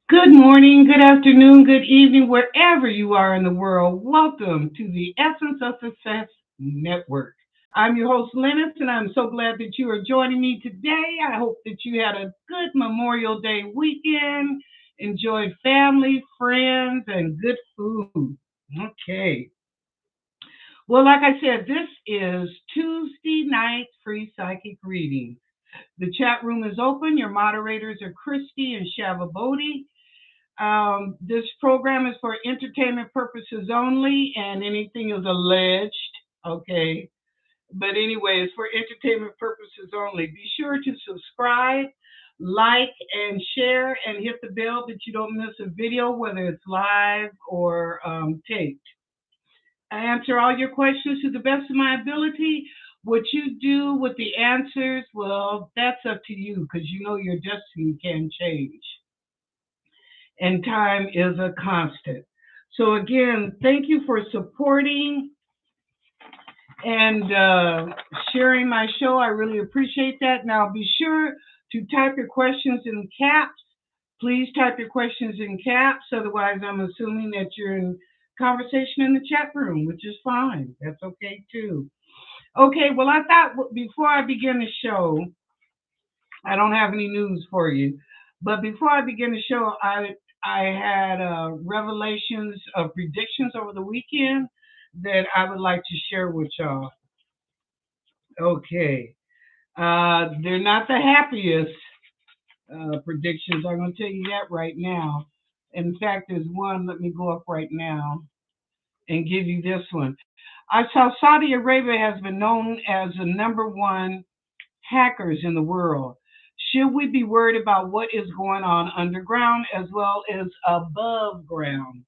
Good morning, good afternoon, good evening, wherever you are in the world. Welcome to the Essence of Success Network. I'm your host, Lennis, and I'm so glad that you are joining me today. I hope that you had a good Memorial Day weekend, enjoyed family, friends, and good food. Okay. Well, like I said, this is Tuesday night free psychic reading. The chat room is open. Your moderators are Christy and Shava Bodhi. This program is for entertainment purposes only, and anything is alleged. Okay. But anyway, it's for entertainment purposes only. Be sure to subscribe, like, and share, and hit the bell that you don't miss a video, whether it's live or taped. I answer all your questions to the best of my ability. What you do with the answers, well, that's up to you because you know your destiny can change and time is a constant. So, again, thank you for supporting and sharing my show. I really appreciate that. Now, be sure to type your questions in caps. Please type your questions in caps. Otherwise, I'm assuming that you're in conversation in the chat room, which is fine. That's okay, too. Okay, well, I thought before I begin the show, I don't have any news for you. But before I begin the show, I had revelations of predictions over the weekend that I would like to share with y'all. Okay. They're not the happiest predictions. I'm going to tell you that right now. In fact, there's one. Let me go up right now and give you this one. I saw Saudi Arabia has been known as the number one hackers in the world. Should we be worried about what is going on underground as well as above ground?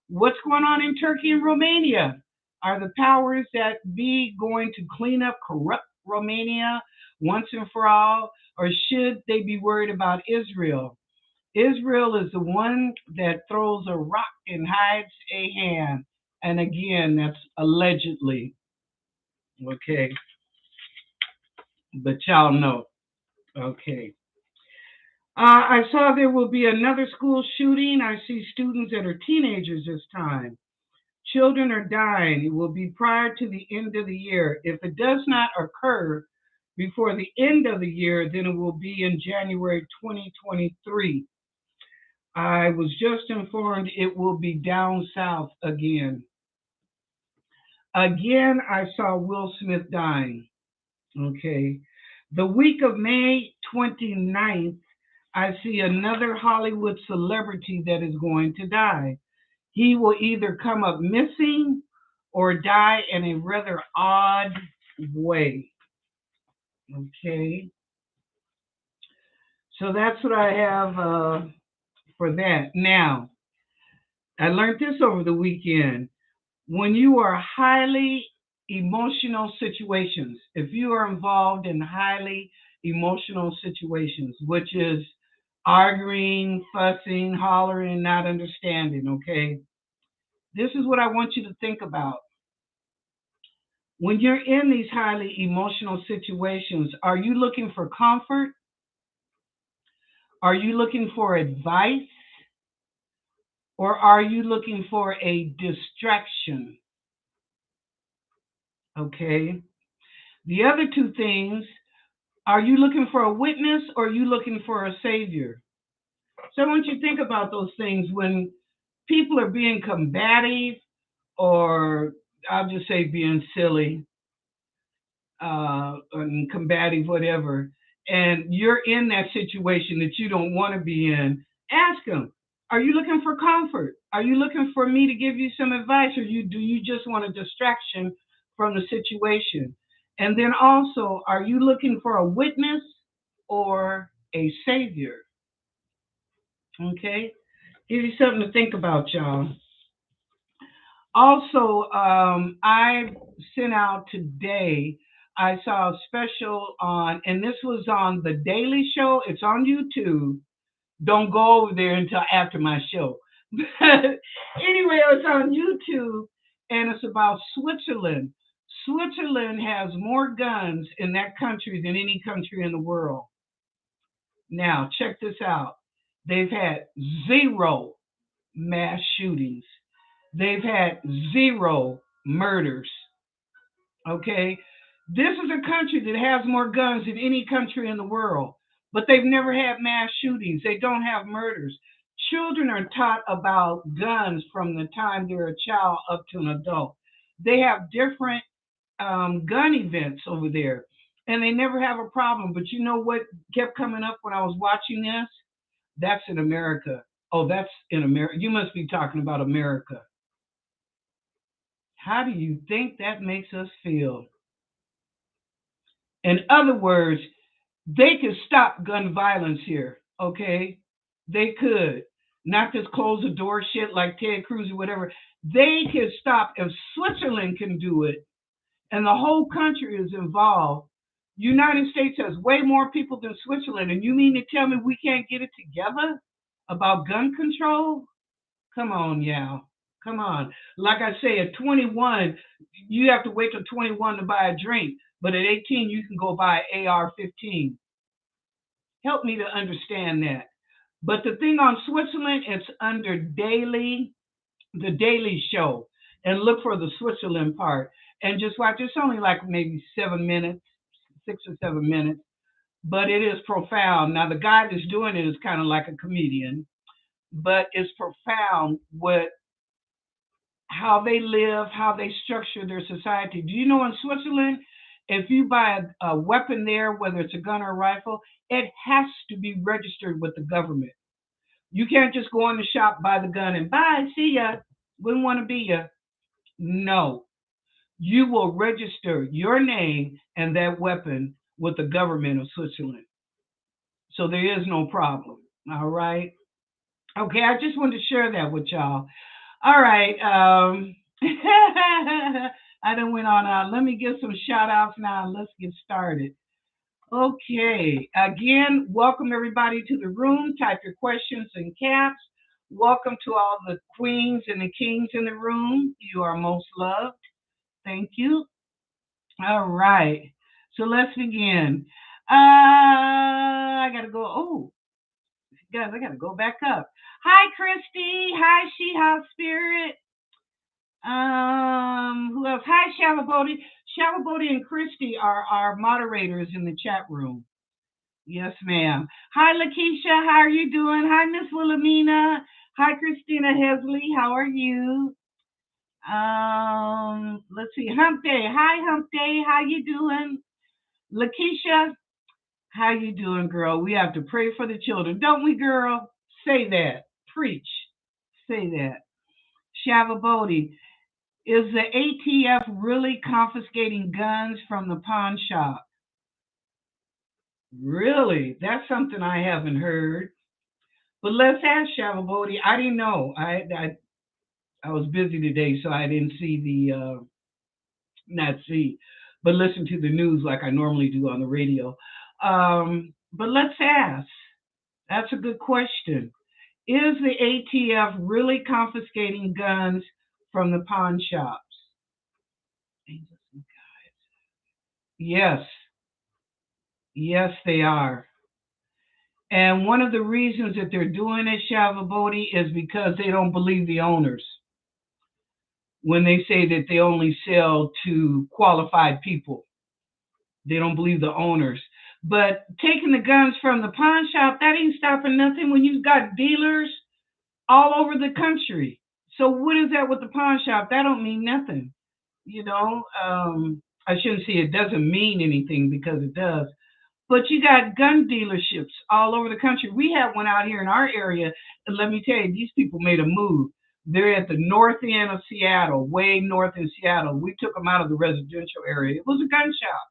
What's going on in Turkey and Romania? Are the powers that be going to clean up corrupt Romania once and for all? Or should they be worried about Israel? Israel is the one that throws a rock and hides a hand. And again, that's allegedly. Okay. But y'all know. Okay. I saw there will be another school shooting. I see students that are teenagers this time. Children are dying. It will be prior to the end of the year. If it does not occur before the end of the year, then it will be in January 2023. I was just informed it will be down south again. Again, I saw Will Smith dying. Okay. The week of May 29th, I see another Hollywood celebrity that is going to die. He will either come up missing or die in a rather odd way. Okay. So that's what I have for that. Now, I learned this over the weekend. When you are highly emotional situations, if you are involved in highly emotional situations, which is arguing, fussing, hollering, not understanding, okay? This is what I want you to think about. When you're in these highly emotional situations, are you looking for comfort? Are you looking for advice? Or are you looking for a distraction? Okay. The other two things, are you looking for a witness or are you looking for a savior? So I want you to think about those things when people are being combative or I'll just say being silly and combative, whatever, and you're in that situation that you don't want to be in, ask them, are you looking for comfort? Are you looking for me to give you some advice or do you just want a distraction from the situation? And then also, are you looking for a witness or a savior? Okay? Give you something to think about, y'all. Also, I sent out today, I saw a special on, and this was on The Daily Show. It's on YouTube. Don't go over there until after my show. Anyway, it's on YouTube, and it's about Switzerland. Switzerland has more guns in that country than any country in the world. Now, check this out. They've had zero mass shootings. They've had zero murders. Okay? This is a country that has more guns than any country in the world, but they've never had mass shootings. They don't have murders. Children are taught about guns from the time they're a child up to an adult. They have different gun events over there, and they never have a problem. But you know what kept coming up when I was watching this? That's in America. Oh, that's in America. You must be talking about America. How do you think that makes us feel? In other words, they could stop gun violence here, okay? They could. Not just close the door shit like Ted Cruz or whatever. They could stop. If Switzerland can do it and the whole country is involved, United States has way more people than Switzerland. And you mean to tell me we can't get it together about gun control? Come on, y'all. Come on. Like I say, at 21, you have to wait till 21 to buy a drink. But at 18, you can go buy an AR-15. Help me to understand that. But the thing on Switzerland, it's under the Daily Show. And look for the Switzerland part. And just watch. It's only like maybe 7 minutes, 6 or 7 minutes. But it is profound. Now, the guy that's doing it is kind of like a comedian. But it's profound what how they live, how they structure their society. Do you know in Switzerland, if you buy a weapon there, whether it's a gun or a rifle, it has to be registered with the government. You can't just go in the shop, buy the gun, and bye, see ya. Wouldn't want to be ya. No. You will register your name and that weapon with the government of Switzerland. So there is no problem. All right. Okay, I just wanted to share that with y'all. All right. I done went on out. Let me give some shout outs now and let's get started. Okay. Again, welcome everybody to the room. Type your questions in caps. Welcome to all the queens and the kings in the room. You are most loved. Thank you. All right. So let's begin. I gotta go. Oh, guys, I gotta go back up. Hi, Christy. Hi, She House Spirit. Who else? Hi, Shalabody. Shalabody and Christy are our moderators in the chat room. Yes, ma'am. Hi, Lakeisha. How are you doing? Hi, Miss Wilhelmina. Hi, Christina Hesley. How are you? Let's see. Hump Day. Hi, Hump Day. How you doing? Lakeisha, how you doing, girl? We have to pray for the children, don't we, girl? Say that. Preach. Say that. Shavabodi, is the ATF really confiscating guns from the pawn shop? Really? That's something I haven't heard. But let's ask Shavabodi. I didn't know. I was busy today, so I didn't see not see, but listen to the news like I normally do on the radio. But let's ask. That's a good question. Is the ATF really confiscating guns from the pawn shops? Yes. Yes, they are. And one of the reasons that they're doing it, Shavabodi, is because they don't believe the owners when they say that they only sell to qualified people. They don't believe the owners. But taking the guns from the pawn shop, that ain't stopping nothing when you've got dealers all over the country. So what is that with the pawn shop? That don't mean nothing. You know, I shouldn't say it doesn't mean anything because it does. But you got gun dealerships all over the country. We have one out here in our area, and let me tell you, these people made a move. They're at the north end of Seattle, way north in Seattle. We took them out of the residential area. It was a gun shop.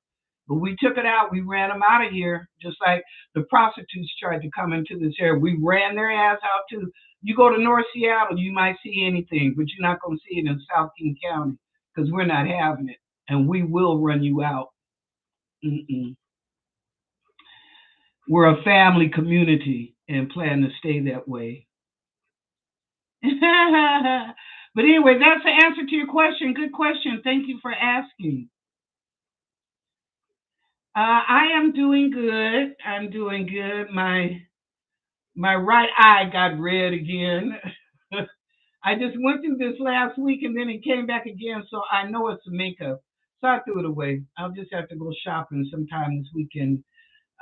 But we took it out. We ran them out of here, just like the prostitutes tried to come into this area. We ran their ass out too. You go to North Seattle, you might see anything, but you're not going to see it in South King County because we're not having it, and we will run you out. Mm-mm. We're a family community and plan to stay that way. But anyway, that's the answer to your question. Good question. Thank you for asking. I am doing good. I'm doing good. My My right eye got red again. I just went through this last week and then it came back again, so I know it's makeup. So I threw it away. I'll just have to go shopping sometime this weekend,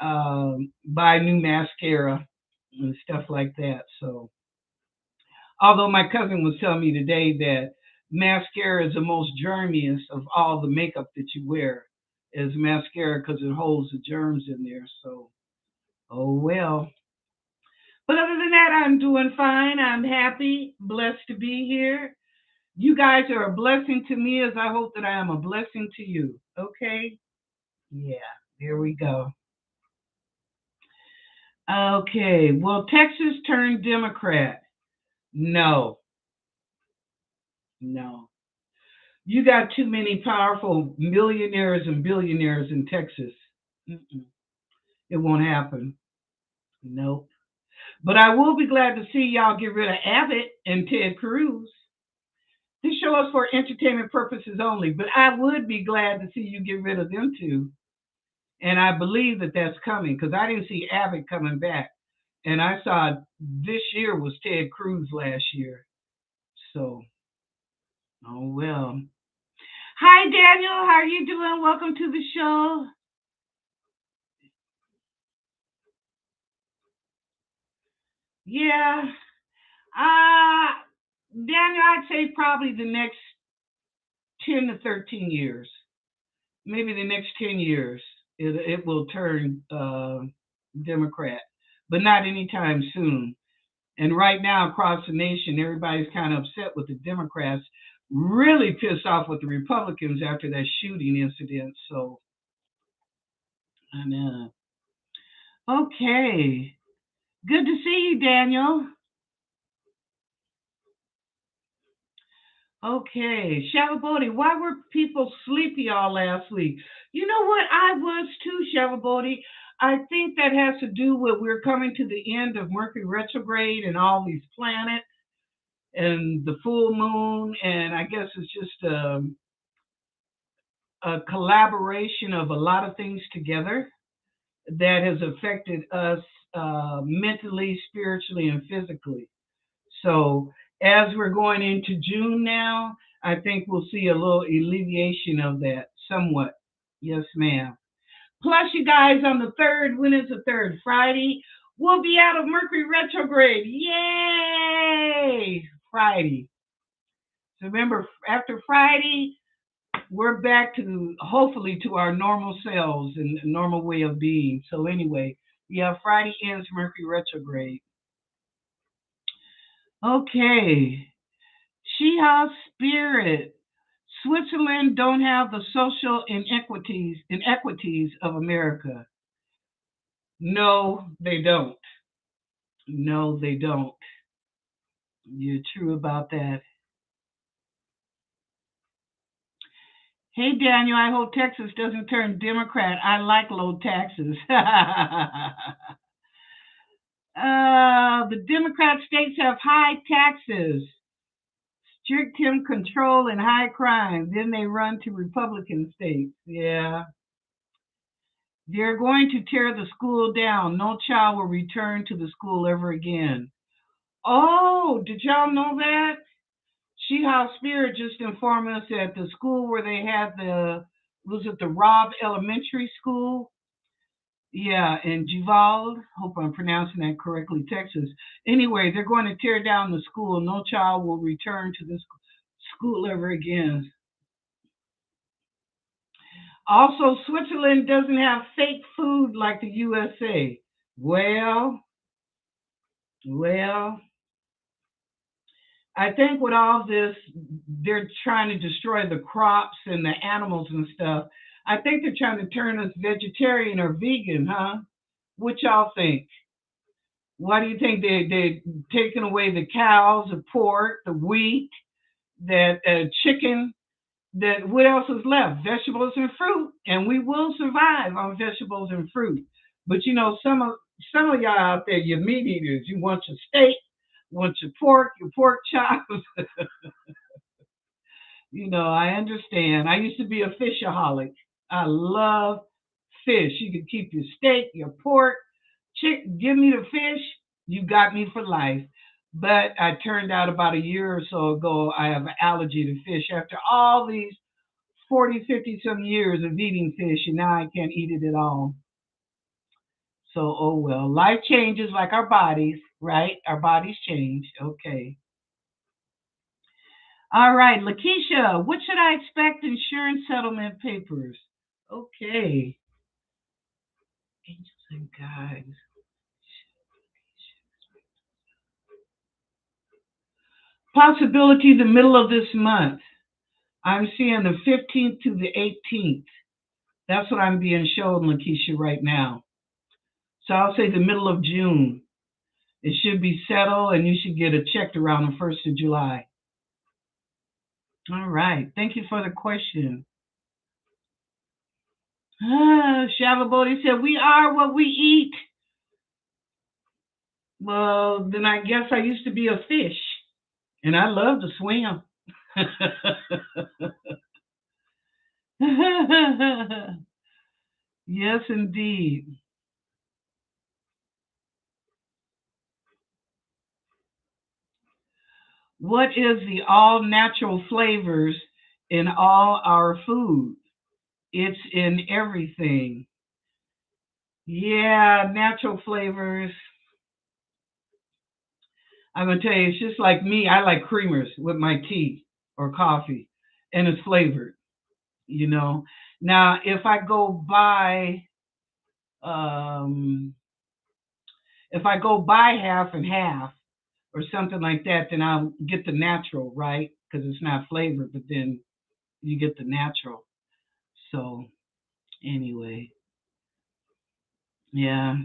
buy new mascara and stuff like that. So, although my cousin was telling me today that mascara is the most germiest of all the makeup that you wear, is mascara because it holds the germs in there. So, oh well. But other than that, I'm doing fine. I'm happy, blessed to be here. You guys are a blessing to me as I hope that I am a blessing to you. Okay? Yeah, there we go. Okay, well, Texas turned Democrat. No, no. You got too many powerful millionaires and billionaires in Texas. Mm-mm. It won't happen. Nope. But I will be glad to see y'all get rid of Abbott and Ted Cruz. This show is for entertainment purposes only, but I would be glad to see you get rid of them too. And I believe that that's coming because I didn't see Abbott coming back. And I saw this year was Ted Cruz last year. So, oh well. Hi, Daniel. How are you doing? Welcome to the show. Yeah. Daniel, I'd say probably the next 10 to 13 years. Maybe the next 10 years, it will turn Democrat, but not anytime soon. And right now, across the nation, everybody's kind of upset with the Democrats, really pissed off with the Republicans after that shooting incident. So, I know. Okay. Good to see you, Daniel. Okay. Shalabodi, why were people sleepy all last week? You know what? I was too, Shalabodi. I think that has to do with we're coming to the end of Mercury retrograde and all these planets and the full moon. And I guess it's just a collaboration of a lot of things together that has affected us mentally, spiritually, and physically. So as we're going into June now, I think we'll see a little alleviation of that somewhat. Yes, ma'am. Plus, you guys, on the third, when is the third? Friday, we'll be out of Mercury retrograde. Yay! Friday. So remember, after Friday, we're back to hopefully to our normal selves and normal way of being. So anyway, yeah, Friday ends Mercury retrograde. Okay. She-House Spirit. Switzerland don't have the social inequities of America. No, they don't. No, they don't. You're true about that. Hey Daniel, I hope Texas doesn't turn Democrat. I like low taxes. The Democrat states have high taxes, strict control, and high crime. Then they run to Republican states. Yeah. They're going to tear the school down. No child will return to the school ever again. Oh, did y'all know that? She-House Spirit just informed us that the school where they had was it the Robb Elementary School? Yeah, in Juval. Hope I'm pronouncing that correctly, Texas. Anyway, they're going to tear down the school. No child will return to this school ever again. Also, Switzerland doesn't have fake food like the USA. Well, well, I think with all this, they're trying to destroy the crops and the animals and stuff. I think they're trying to turn us vegetarian or vegan, huh? What y'all think? Why do you think they're taking away the cows, the pork, the wheat, that chicken? That what else is left? Vegetables and fruit, and we will survive on vegetables and fruit. But you know, some of y'all out there, you meat eaters. You want your steak, want your pork chops. I understand. I used to be a fishaholic. I love fish. You can keep your steak, your pork, chick. Give me the fish. You got me for life. But I turned out about a year or so ago, I have an allergy to fish. After all these 40, 50 some years of eating fish, and now I can't eat it at all. So, oh well. Life changes like our bodies, right? Our bodies change. Okay. All right, Lakeisha, what should I expect insurance settlement papers? Okay. Angels and guides. Possibility the middle of this month. I'm seeing the 15th to the 18th. That's what I'm being shown, Lakeisha, right now. So I'll say the middle of June. It should be settled and you should get it checked around the 1st of July. All right. Thank you for the question. Shavabodi said, we are what we eat. Well, then I guess I used to be a fish and I love to swim. Yes, indeed. What is the all natural flavors in all our food? It's in everything. Yeah, natural flavors. I'm gonna tell you, it's just like me. I like creamers with my tea or coffee, and it's flavored. You know. Now, um, if I go buy half and half or something like that, then I'll get the natural, right? Because it's not flavored, but then you get the natural. So anyway, yeah.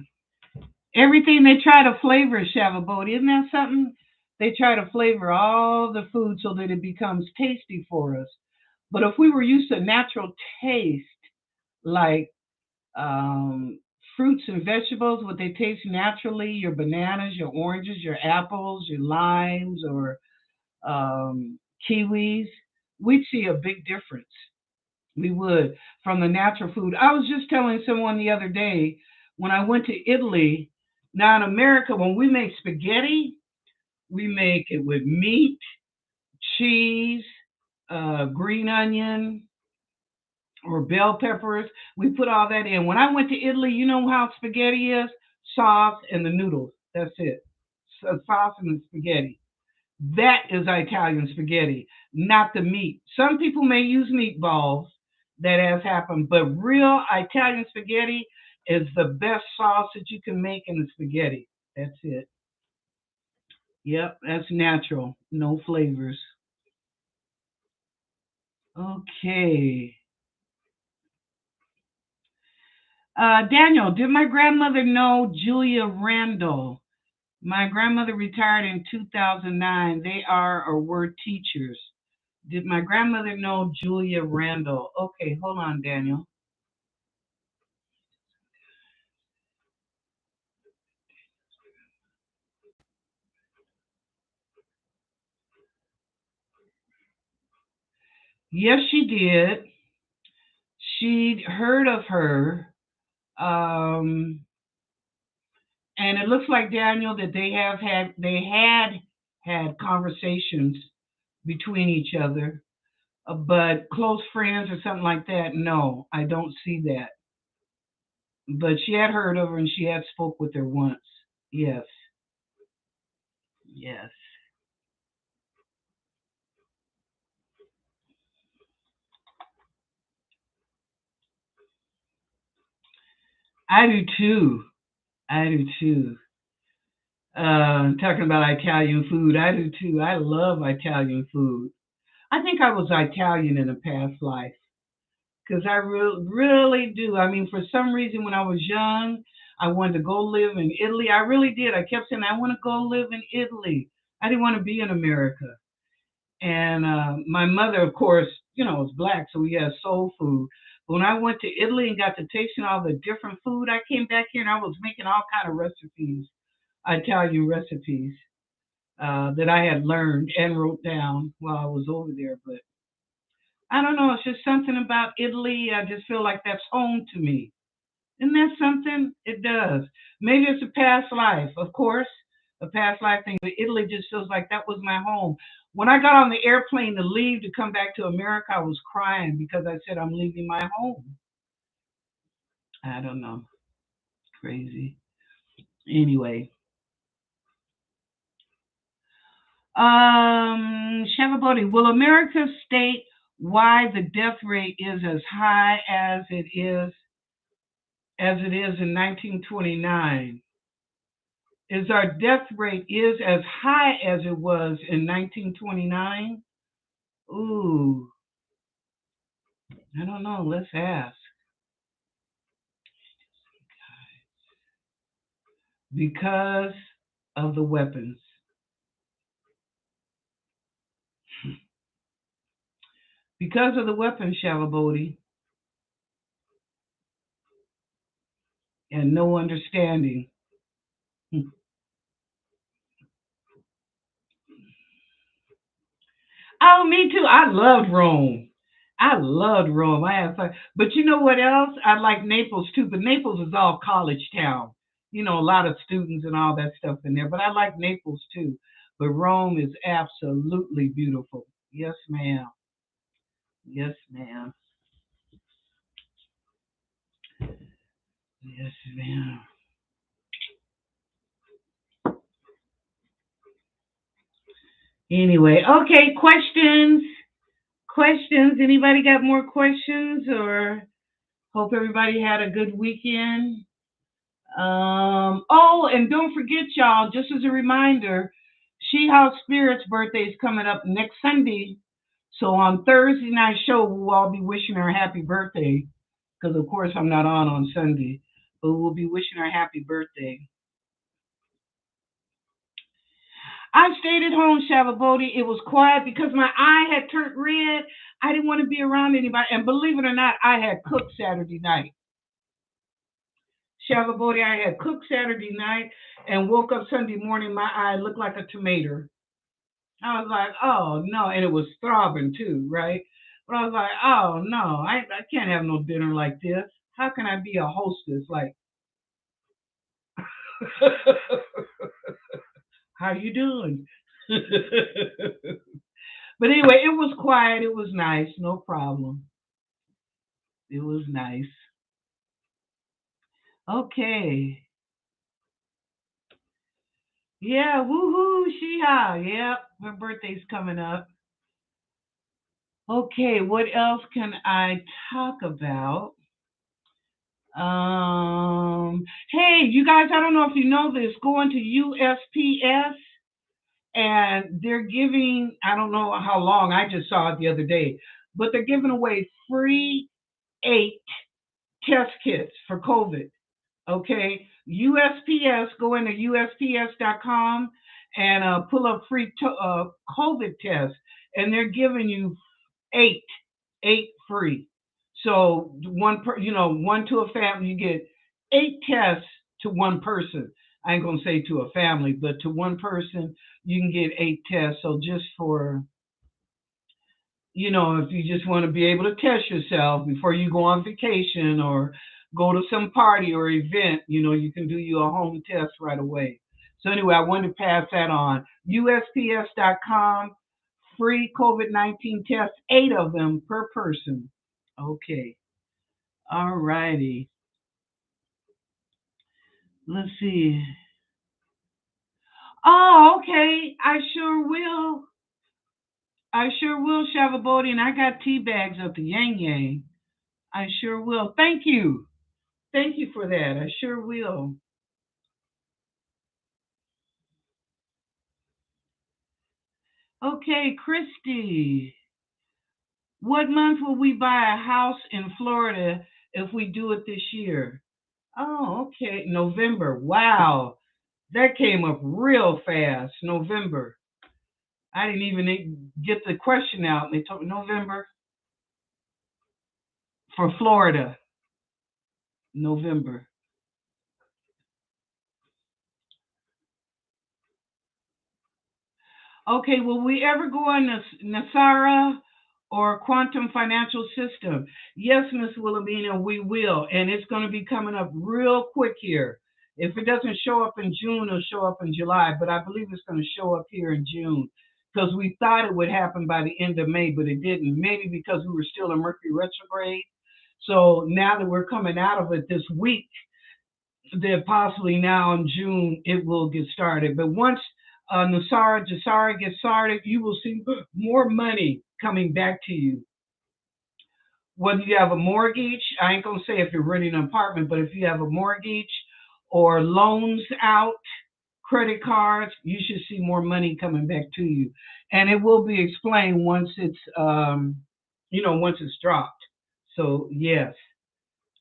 Everything they try to flavor, Shavabodi, isn't that something? They try to flavor all the food so that it becomes tasty for us. But if we were used to natural taste, like um, fruits and vegetables, what they taste naturally, your bananas, your oranges, your apples, your limes, or kiwis, we'd see a big difference. We would from the natural food. I was just telling someone the other day when I went to Italy. Now in America, when we make spaghetti, we make it with meat, cheese, green onion, or bell peppers. We put all that in. When I went to Italy, you know how spaghetti is? Sauce and the noodles. That's it. So sauce and the spaghetti. That is Italian spaghetti, not the meat. Some people may use meatballs. That has happened, but real Italian spaghetti is the best sauce that you can make in the spaghetti. That's it. Yep, that's natural. No flavors. Okay. Daniel, did my grandmother know Julia Randall? My grandmother retired in 2009. They are or were teachers. Did my grandmother know Julia Randall? Okay, hold on, Daniel. Yes, she did. She'd heard of her. Um, and it looks like Daniel that they had conversations between each other, but close friends or something like that. No, I don't see that. But she had heard of her and she had spoke with her once. Yes, yes, I do too. I do too. Talking about Italian food, I do too. I love Italian food. I think I was Italian in a past life. Because I really do. I mean, for some reason, when I was young, I wanted to go live in Italy. I really did. I kept saying, I want to go live in Italy. I didn't want to be in America. And my mother, of course, was black, so we had soul food. But when I went to Italy and got to tasting all the different food, I came back here and I was making all kind of recipes, Italian recipes that I had learned and wrote down while I was over there. But I don't know. It's just something about Italy. I just feel like that's home to me. Isn't that something? It does. Maybe it's a past life, of course. a past life thing. But Italy just feels like that was my home. When I got on the airplane to leave to come back to America, I was crying because I said I'm leaving my home. I don't know, crazy. Anyway, Shavabodi, will America state why the death rate is as high as it is in 1929? Is our death rate is as high as it was in 1929? Ooh, I don't know. Let's ask. Because of the weapons. Because of the weapons, Shavabodi, and no understanding. Oh, me too. I loved Rome. I loved Rome. I had fun. But you know what else? I like Naples too. But Naples is all college town. You know, a lot of students and all that stuff in there. But I like Naples too. But Rome is absolutely beautiful. Yes, ma'am. Yes, ma'am. Yes, ma'am. Anyway, okay, questions. Questions. Anybody got more questions or hope everybody had a good weekend? Oh, and don't forget, y'all, just as a reminder, She House Spirit's birthday is coming up next Sunday. So on Thursday night show, we'll all be wishing her a happy birthday. Because, of course, I'm not on Sunday. But we'll be wishing her a happy birthday. I stayed at home, Shavabodi. It was quiet because my eye had turned red. I didn't want to be around anybody. And believe it or not, I had cooked Saturday night. Shavabodi, I had cooked Saturday night and woke up Sunday morning. My eye looked like a tomato. I was like, oh no. And it was throbbing too, right? But I was like, oh no, I can't have no dinner like this. How can I be a hostess? Like, how you doing? But anyway, it was quiet. It was nice. No problem. It was nice. Okay. Yeah, woohoo, Sheha. Yep, her birthday's coming up. Okay, what else can I talk about? Hey, you guys, I don't know if you know this, going to USPS and they're giving, I don't know how long, I just saw it the other day, but they're giving away free 8 test kits for COVID. Okay, USPS, go into USPS.com and pull up free COVID tests, and they're giving you eight, eight free. So one per, one to a family, you get 8 tests to one person. I ain't gonna say to a family, but to one person, you can get 8 tests. So just for if you just want to be able to test yourself before you go on vacation or go to some party or event, you can do your home test right away. So anyway, I wanted to pass that on. USPS.com, free COVID-19 tests, 8 of them per person. Okay. All righty. Let's see. Oh, okay. I sure will. I sure will, Shavabodi, and I got tea bags of the Yang Yang. I sure will. Thank you. Thank you for that. I sure will. Okay, Christy. What month will we buy a house in Florida if we do it this year? Oh, okay. November. Wow. That came up real fast. November. I didn't even get the question out. They told me November for Florida. November. Okay, will we ever go on Nasara or Quantum Financial System? Yes, Miss Wilhelmina, we will. And it's going to be coming up real quick here. If it doesn't show up in June, it'll show up in July. But I believe it's going to show up here in June because we thought it would happen by the end of May, but it didn't. Maybe because we were still in Mercury retrograde. So now that we're coming out of it this week, that possibly now in June it will get started. But once Nasara Jasara gets started, you will see more money coming back to you. Whether you have a mortgage, I ain't gonna say if you're renting an apartment, but if you have a mortgage or loans out, credit cards, you should see more money coming back to you. And it will be explained once it's once it's dropped. So yes.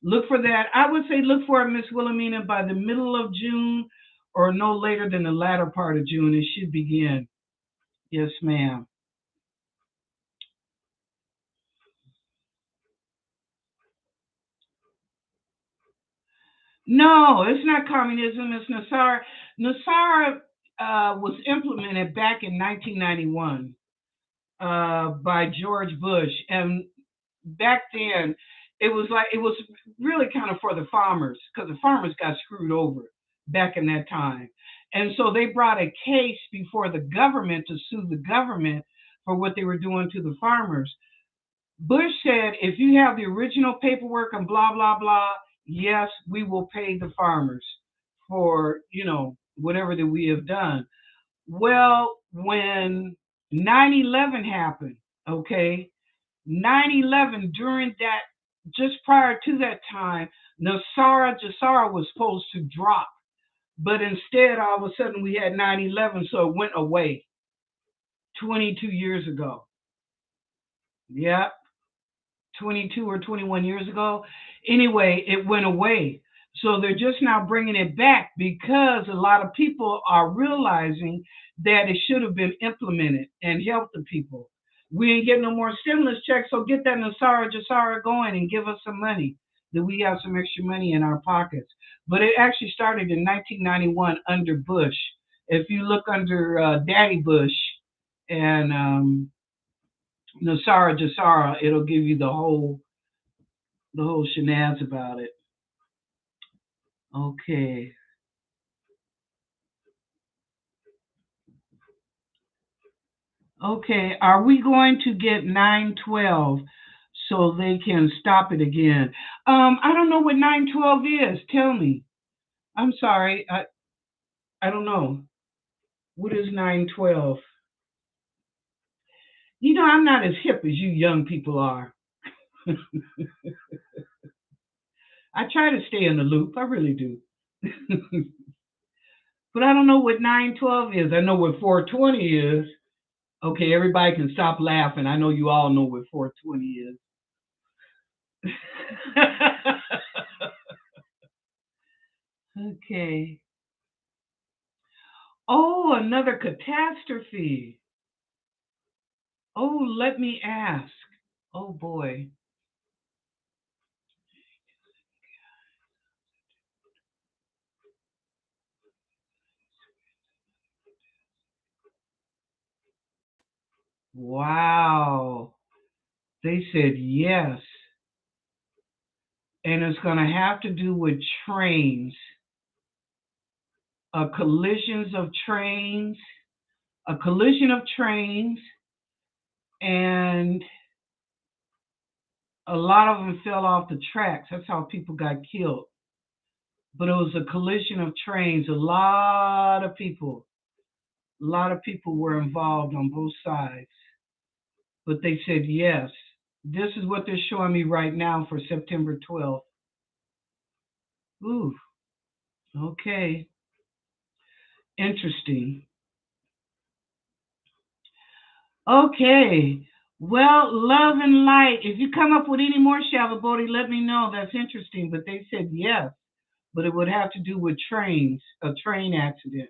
Look for that. I would say look for it, Miss Wilhelmina, by the middle of June or no later than the latter part of June. It should begin. Yes, ma'am. No, it's not communism. It's Nasara. Nasara was implemented back in 1991 by George Bush, and back then it was really kind of for the farmers because the farmers got screwed over back in that time, and so they brought a case before the government to sue the government for what they were doing to the farmers. Bush said, if you have the original paperwork and blah, blah, blah, yes, we will pay the farmers for, whatever that we have done. Well, when 9/11 happened, okay, 9/11 during that, just prior to that time, Nasara Jasara was supposed to drop. But instead, all of a sudden, we had 9/11, so it went away 22 years ago. Yep. 22 or 21 years ago. Anyway, it went away. So they're just now bringing it back because a lot of people are realizing that it should have been implemented and helped the people. We ain't getting no more stimulus checks, so get that Nasara Jasara going and give us some money, that we have some extra money in our pockets. But it actually started in 1991 under Bush. If you look under Daddy Bush and Nasara Jasara, it'll give you the whole shenanigans about it. Okay. Okay. Are we going to get 912 so they can stop it again? I don't know what 912 is. Tell me. I'm sorry. I don't know. What is 912? I'm not as hip as you young people are. I try to stay in the loop. I really do. But I don't know what 912 is. I know what 420 is. Okay, everybody can stop laughing. I know you all know what 420 is. Okay. Oh, another catastrophe. Oh, let me ask. Oh boy. Wow. They said yes. And it's going to have to do with trains, collisions of trains, a collision of trains, and a lot of them fell off the tracks. That's how people got killed. But it was a collision of trains. A lot of people were involved on both sides. But they said yes. This is what they're showing me right now for September 12th. Ooh, okay. Interesting. Okay. Well, love and light. If you come up with any more Shalabody, let me know. That's interesting. But they said yes. But it would have to do with trains, a train accident.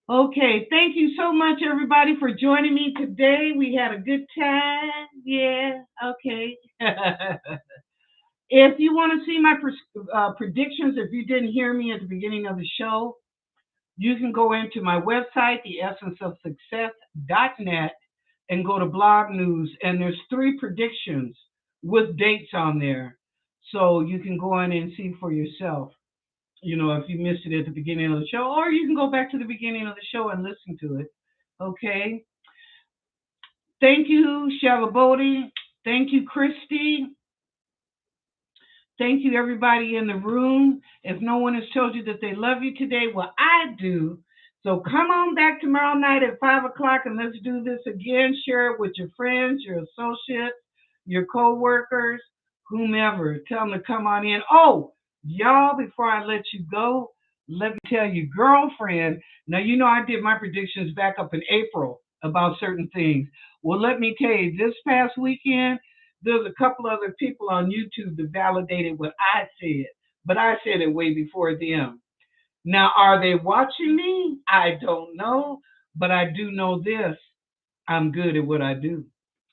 Okay, thank you so much, everybody, for joining me today. We had a good time. Yeah, okay. If you want to see my predictions, if you didn't hear me at the beginning of the show, you can go into my website, theessenceofsuccess.net, and go to blog news. And there's 3 predictions with dates on there. So you can go in and see for yourself. if you missed it at the beginning of the show, or you can go back to the beginning of the show and listen to it. Okay. Thank you, Shalabodi. Thank you, Christy. Thank you, everybody in the room. If no one has told you that they love you today, well, I do. So come on back tomorrow night at 5 o'clock and let's do this again. Share it with your friends, your associates, your co-workers, whomever. Tell them to come on in. Oh, y'all, before I let you go, let me tell you, girlfriend. Now, I did my predictions back up in April about certain things. Well, let me tell you, this past weekend, there's a couple other people on YouTube that validated what I said, but I said it way before them. Now, are they watching me? I don't know, but I do know this. I'm good at what I do.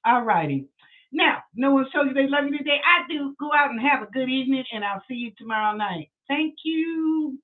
All righty. Now, no one's told you they love you today. I do. Go out and have a good evening, and I'll see you tomorrow night. Thank you.